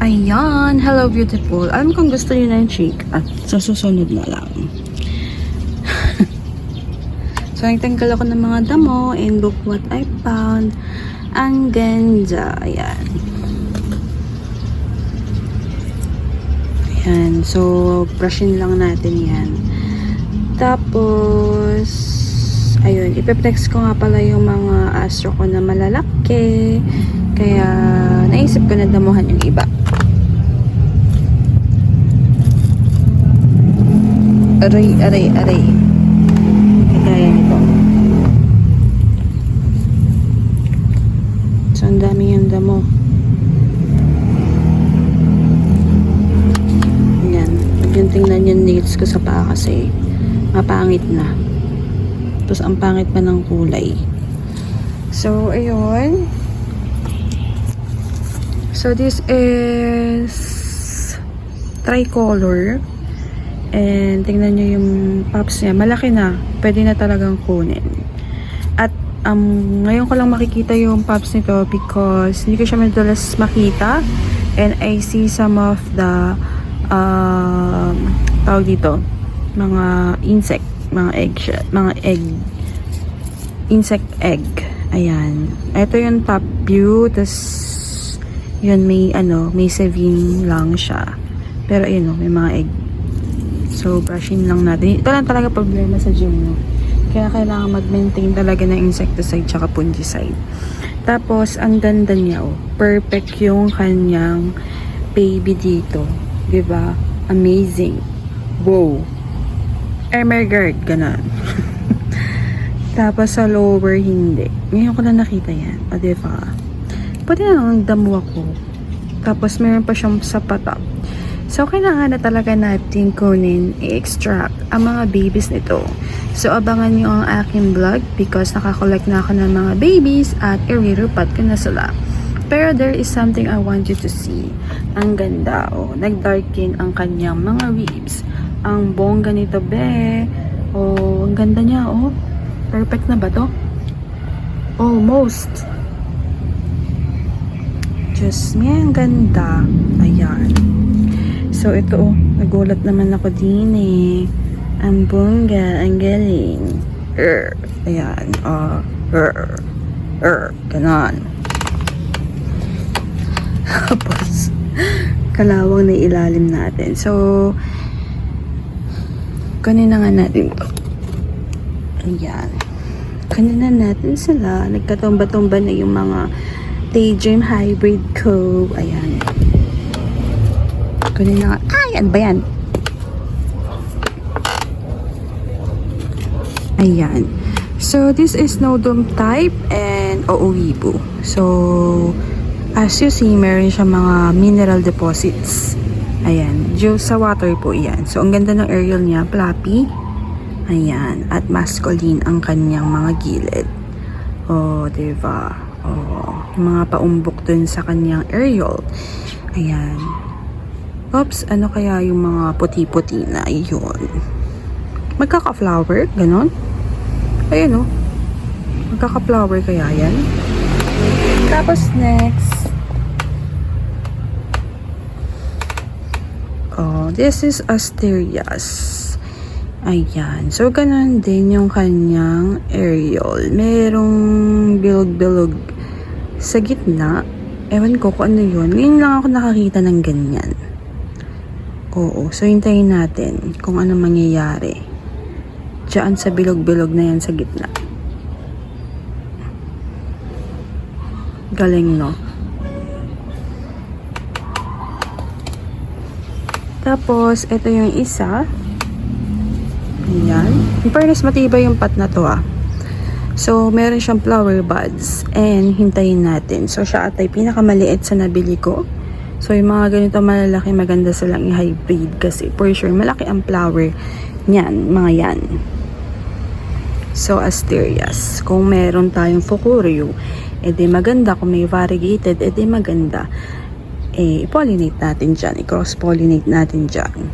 Ayan, hello beautiful. Alam kong gusto niyo ng cheek at sa susunod na lang. So, nagtanggal ako ng mga damo and look what I found. Ang ganda. Ayan. Ayan. So, brushin lang natin yan. Tapos, ayun. Ipeplex ko nga pala yung mga astro ko na malalaki. Kaya, naisip ko na damuhan yung iba. Aray, aray, aray. Kagaya nito. So, ang dami yung damo. Ayan. Huwag yung tingnan yung nails ko sa paa kasi mapangit na. Tapos, ang pangit pa ng kulay. So, ayun. So, this is tricolor. And tingnan nyo yung pops niya. Malaki na. Pwede na talagang kunin. At ngayon ko lang makikita yung pops nito because hindi ko siya madalas makita. And I see some of the tawag dito, mga insect, mga egg, insect egg. Ayan. Ito yung top view. Tas yun may saving lang siya. Pero ayun may mga egg. So, brushing lang natin. Ito lang talaga problema sa gym, no? Kaya kailangan mag-maintain talaga ng insecticide tsaka fungicide. Tapos, ang ganda niya, oh. Perfect yung kanyang baby dito. Diba? Amazing. Wow. Emergard, ganun. Tapos, sa lower, hindi. Ngayon ko na nakita yan. O, diba? Pwede na lang damo ako. Tapos, meron pa siyang sa patap. So, kailangan na talaga natin kunin, i-extract ang mga babies nito. So, abangan nyo ang aking vlog because nakakollect na ako ng mga babies at i-rerupat ko na sila. Pero there is something I want you to see. Ang ganda, oh. Nag-darken ang kanyang mga ribs. Ang bongga nito, be. Oh, ang ganda niya, oh. Perfect na ba to? Almost. Diyos me, ang ganda. Ayan. So, ito, oh, nagulat naman ako din eh. Ang bongga, ang galing. Ayan, ganon. Tapos, kalawang na ilalim natin. So, kunin na nga natin to. Ayan. Kunin na natin sila. Nagkatumba-tumba na yung mga Daydream Hybrid ko. Ayan. Kunin na nga. Ay, ano ba yan? Ayan. So, this is Snowdome type and Ooibo. So, as you see, meron siya mga mineral deposits. Ayan. Sa water po yan. So, ang ganda ng aerial niya. Flappy. Ayan. At masculine ang kanyang mga gilid. Oh, diba? Oh, yung mga paumbok dun sa kanyang aerial. Ayan. Oops, ano kaya yung mga puti-puti na yun? Magkaka-flower, ganon. Ayun, oh. Magkaka-flower kaya yan. Tapos next. Oh, this is Asterias. Ayan. So, ganon din yung kanyang aerial. Merong bilog-bilog sa gitna. Ewan ko kung ano yun. Ngayon lang ako nakakita ng ganyan. Oo. So, hintayin natin kung ano mangyayari. Diyan sa bilog-bilog na yan sa gitna. Galing, no? Tapos, ito yung isa. Ayan. In fairness, matibay yung pot na to, ah. So, meron siyang flower buds. And, hintayin natin. So, siya atay pinakamaliit sa nabili ko. So, yung mga ganito malalaki, maganda silang i-hybrid kasi for sure, malaki ang flower niyan, mga yan. So, Asterias. Kung meron tayong Fucureo, edi maganda. Kung may variegated, edi maganda. I-pollinate natin dyan. I-cross-pollinate natin dyan.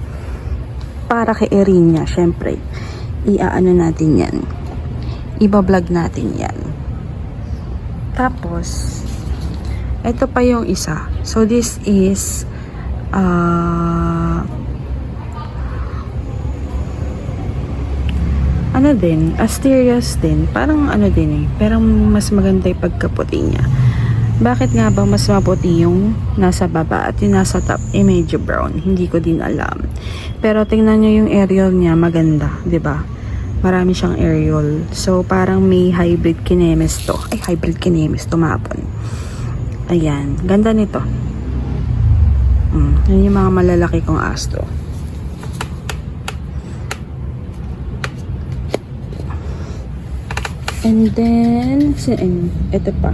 Para kay Erinia, syempre, i-aano natin yan. Iba-vlog natin yan. Tapos, ito pa yung isa. So, this is ano din, Asterias din. Parang ano din eh. Pero mas maganda yung pagkaputi niya. Bakit nga ba mas maputi yung nasa baba at yung nasa top eh medyo brown? Hindi ko din alam. Pero tingnan nyo yung aerial niya, maganda, 'di ba? Marami siyang aerial. So parang may hybrid kinemis to. Ay, hybrid kinemis tumapon. Ayan, ganda nito. Yan yung mga malalaki kong Astro. And then, ito pa.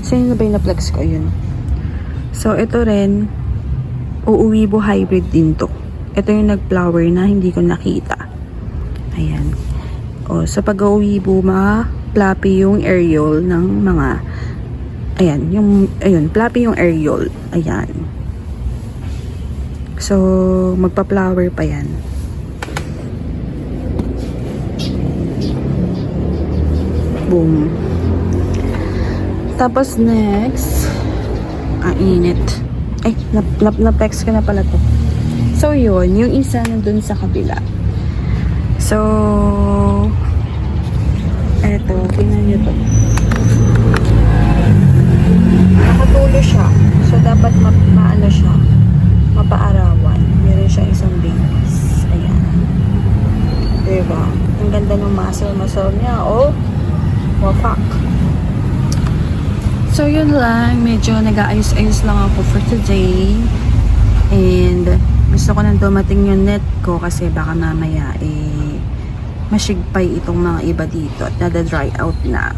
Sino na ba yung na-flex ko yun? So, ito rin, uuwibo hybrid din to. Ito yung nag-flower na hindi ko nakita. Ayan. O, sa pag-uuwibo, ma-floppy yung aerial ng mga, ayun, floppy yung aerial. Ayan. So, magpa-flower pa yan. Boom. Tapos next, init. Ay, na-flex ko na pala to. So, yun. Yung isa nandun sa kabila. So, eto. Tingnan nyo to. Nakatulo siya. So, dapat maano siya. Mapaarawan. Meron siya isang base. Ayan. Diba? Ang ganda ng muscle niya. Oh. Wapak. So, yun lang. Medyo nag-aayos-ayos lang ako for today. And, gusto ko nang dumating yung net ko kasi baka mamaya, masigpay itong mga iba dito at nada-dry out na.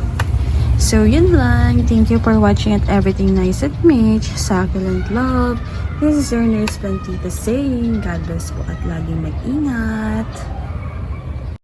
So, yun lang. Thank you for watching at Everything Nice at Mitch. Succulent Love. This is your nurse Plantita saying, God bless po at laging mag-ingat.